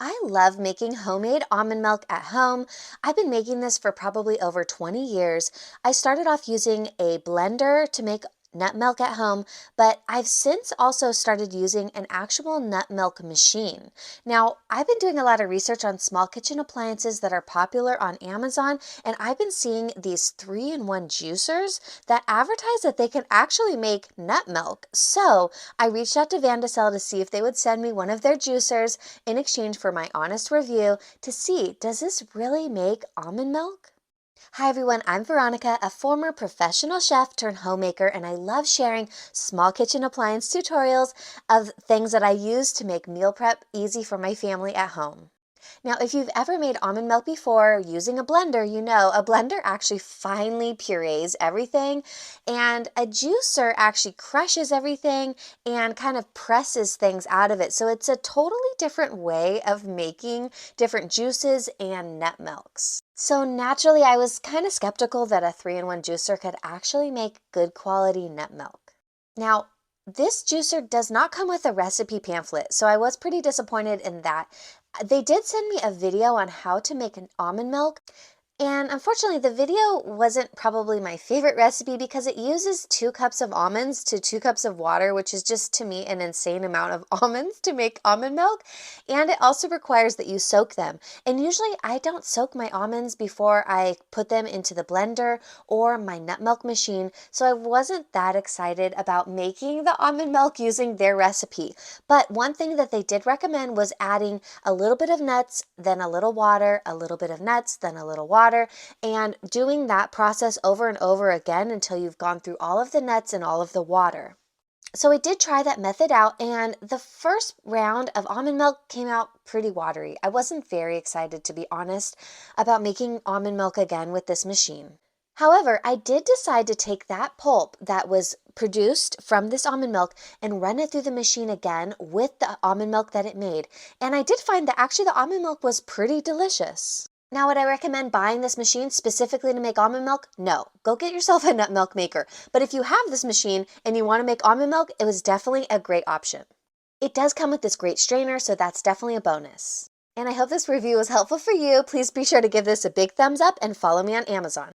I love making homemade almond milk at home. I've been making this for probably over 20 years. I started off using a blender to make nut milk at home, but I've since also started using an actual nut milk machine. Now, I've been doing a lot of research on small kitchen appliances that are popular on Amazon, and I've been seeing these 3-in-1 juicers that advertise that they can actually make nut milk. So I reached out to Vandacell to see if they would send me one of their juicers in exchange for my honest review to see, does this really make almond milk? Hi everyone, I'm Veronica, a former professional chef turned homemaker, and I love sharing small kitchen appliance tutorials of things that I use to make meal prep easy for my family at home. Now, if you've ever made almond milk before using a blender, you know a blender actually finely purees everything, and a juicer actually crushes everything and kind of presses things out of it. So it's a totally different way of making different juices and nut milks. So naturally, I was kind of skeptical that a 3-in-1 juicer could actually make good quality nut milk. Now, this juicer does not come with a recipe pamphlet, so I was pretty disappointed in that. They did send me a video on how to make an almond milk, and unfortunately, the video wasn't probably my favorite recipe because it uses 2 cups of almonds to 2 cups of water, which is just to me an insane amount of almonds to make almond milk. And it also requires that you soak them. And usually I don't soak my almonds before I put them into the blender or my nut milk machine, so I wasn't that excited about making the almond milk using their recipe. But one thing that they did recommend was adding a little bit of nuts, then a little water, a little bit of nuts, then a little water, and doing that process over and over again until you've gone through all of the nuts and all of the water. So I did try that method out, and the first round of almond milk came out pretty watery. I wasn't very excited, to be honest, about making almond milk again with this machine. However, I did decide to take that pulp that was produced from this almond milk and run it through the machine again with the almond milk that it made. And I did find that actually the almond milk was pretty delicious. Now, would I recommend buying this machine specifically to make almond milk? No. Go get yourself a nut milk maker. But if you have this machine and you want to make almond milk, it was definitely a great option. It does come with this great strainer, so that's definitely a bonus. And I hope this review was helpful for you. Please be sure to give this a big thumbs up and follow me on Amazon.